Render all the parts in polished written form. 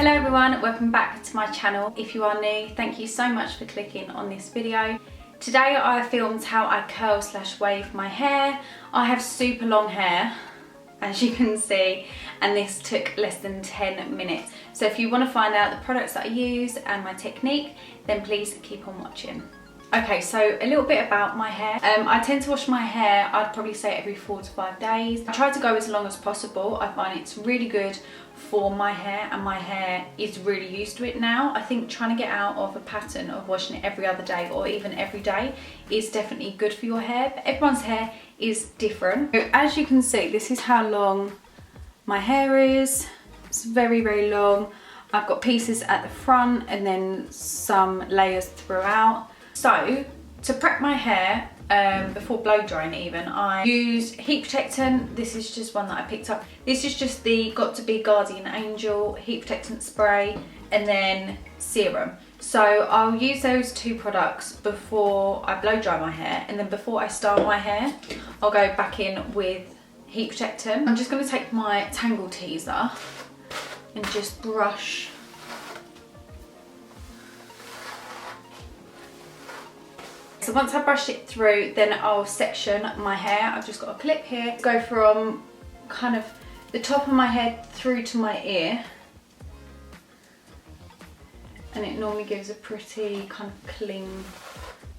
Hello everyone, welcome back to my channel. If you are new, thank you so much for clicking on this video. Today I filmed how I curl / wave my hair. I have super long hair, as you can see, and this took less than 10 minutes. So if you want to find out the products that I use and my technique, then please keep on watching. Okay, so a little bit about my hair. I tend to wash my hair, I'd probably say every 4 to 5 days. I try to go as long as possible. I find it's really good for my hair, and my hair is really used to it now. I think trying to get out of a pattern of washing it every other day or even every day is definitely good for your hair, but everyone's hair is different. So as you can see, this is how long my hair is. It's very, very long. I've got pieces at the front and then some layers throughout. So to prep my hair before blow drying even, I use heat protectant. This is just one that I picked up. This is just the Got To Be Guardian Angel heat protectant spray, and then serum. So I'll use those two products before I blow dry my hair, and then before I style my hair, I'll go back in with heat protectant. I'm just going to take my Tangle Teaser and just brush . So once I brush it through, then I'll section my hair. I've just got a clip here. Go from kind of the top of my head through to my ear. And it normally gives a pretty kind of clean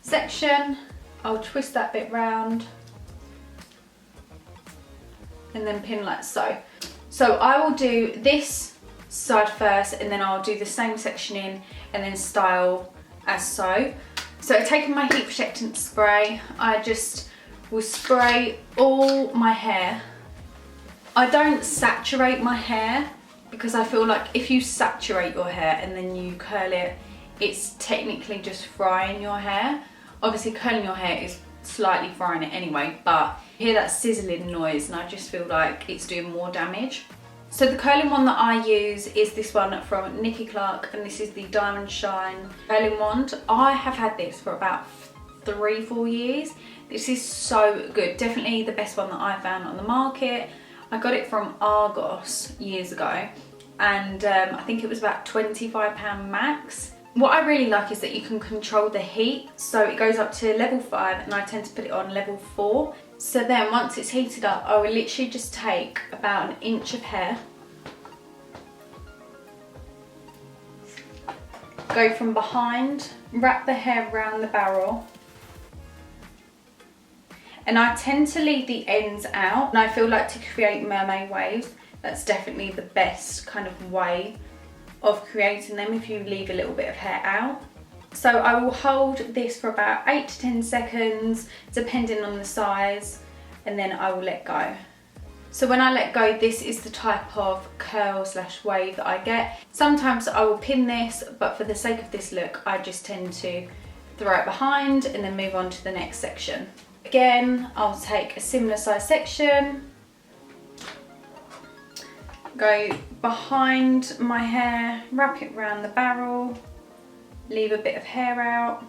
section. I'll twist that bit round and then pin like so. So I will do this side first, and then I'll do the same sectioning and then style as so. So taking my heat protectant spray, I just will spray all my hair. I don't saturate my hair because I feel like if you saturate your hair and then you curl it, it's technically just frying your hair. Obviously curling your hair is slightly frying it anyway, but you hear that sizzling noise and I just feel like it's doing more damage. So the curling one that I use is this one from Nikki Clark, and this is the Diamond Shine curling wand. I have had this for about 3-4 years. This is so good, definitely the best one that I found on the market. I got it from Argos years ago, and I think it was about £25 max. What I really like is that you can control the heat, so it goes up to level 5 and I tend to put it on level 4. So then once it's heated up, I will literally just take about 1 inch of hair, go from behind, wrap the hair around the barrel, and I tend to leave the ends out, and I feel like to create mermaid waves, that's definitely the best kind of way of creating them, if you leave a little bit of hair out. So I will hold this for about 8 to 10 seconds, depending on the size, and then I will let go. So when I let go, this is the type of curl / wave that I get. Sometimes I will pin this, but for the sake of this look, I just tend to throw it behind and then move on to the next section. Again, I'll take a similar size section, go behind my hair, wrap it around the barrel, leave a bit of hair out,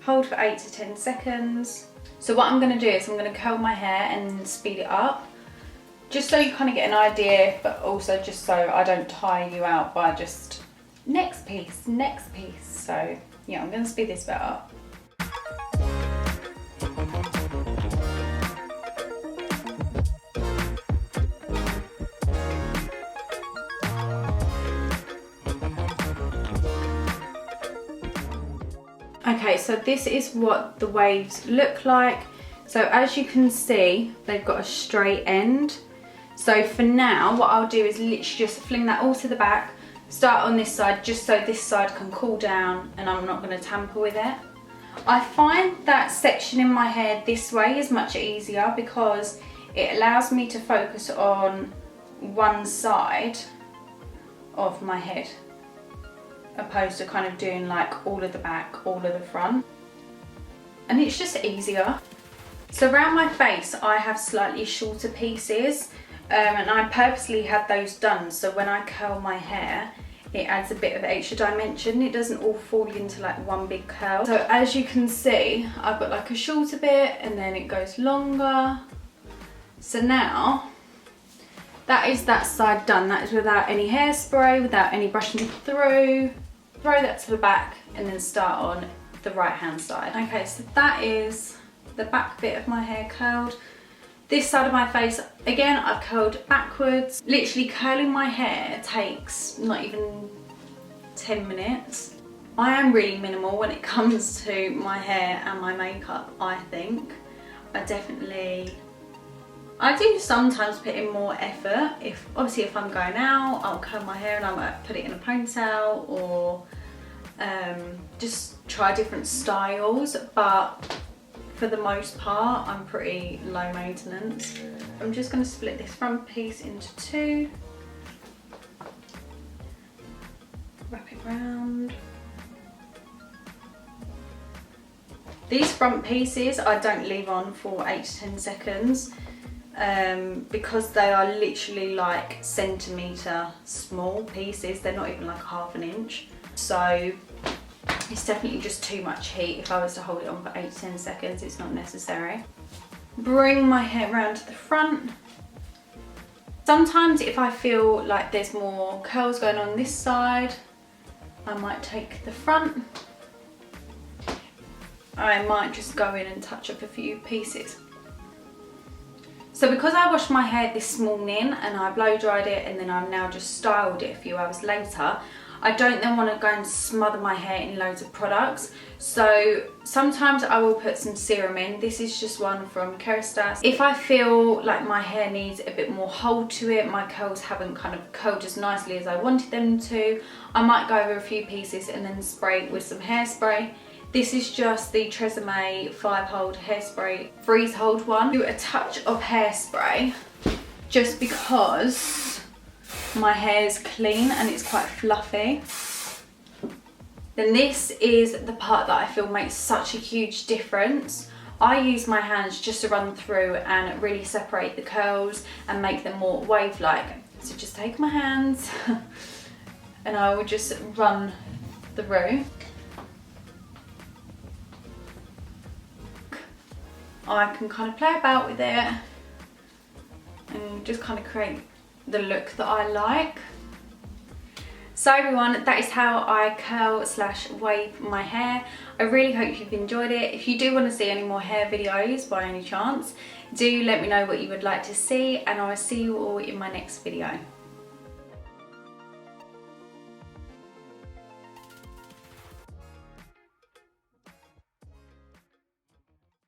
hold for 8 to 10 seconds. So what I'm going to do is I'm going to curl my hair and speed it up, just so you kind of get an idea, but also just so I don't tire you out by just next piece. So yeah, I'm going to speed this bit up. Okay, so this is what the waves look like. So as you can see, they've got a straight end. So for now, what I'll do is literally just fling that all to the back, start on this side, just so this side can cool down and I'm not going to tamper with it. I find that sectioning my hair this way is much easier because it allows me to focus on one side of my head, opposed to kind of doing like all of the back, all of the front, and it's just easier. So around my face I have slightly shorter pieces, and I purposely had those done so when I curl my hair it adds a bit of extra dimension. It doesn't all fall into like one big curl. So as you can see, I've got like a shorter bit and then it goes longer. So now that is that side done. That is without any hairspray, without any brushing through. Throw that to the back and then start on the right hand side. Okay, so that is the back bit of my hair curled. This side of my face, again, I've curled backwards. Literally curling my hair takes not even 10 minutes. I am really minimal when it comes to my hair and my makeup, I think. I do sometimes put in more effort. Obviously if I'm going out, I'll curl my hair and I might put it in a ponytail or just try different styles, but for the most part, I'm pretty low maintenance. I'm just going to split this front piece into two. Wrap it round. These front pieces I don't leave on for 8 to 10 seconds because they are literally like centimetre small pieces. They're not even like half an inch. So it's definitely just too much heat. If I was to hold it on for 8 to 10 seconds, it's not necessary. Bring my hair round to the front. Sometimes if I feel like there's more curls going on this side, I might take the front. I might just go in and touch up a few pieces. So because I washed my hair this morning and I blow dried it and then I've now just styled it a few hours later, I don't then want to go and smother my hair in loads of products. So sometimes I will put some serum in. This is just one from Kerastase. If I feel like my hair needs a bit more hold to it, my curls haven't kind of curled as nicely as I wanted them to, I might go over a few pieces and then spray with some hairspray. This is just the Tresemme 5-hold hairspray freeze hold one. Do a touch of hairspray just because my hair is clean and it's quite fluffy. Then this is the part that I feel makes such a huge difference. I use my hands just to run through and really separate the curls and make them more wave-like. So just take my hands and I will just run through. I can kind of play about with it and just kind of create the look that I like. So everyone, that is how I curl / wave my hair. I really hope you've enjoyed it. If you do want to see any more hair videos by any chance, do let me know what you would like to see and I will see you all in my next video.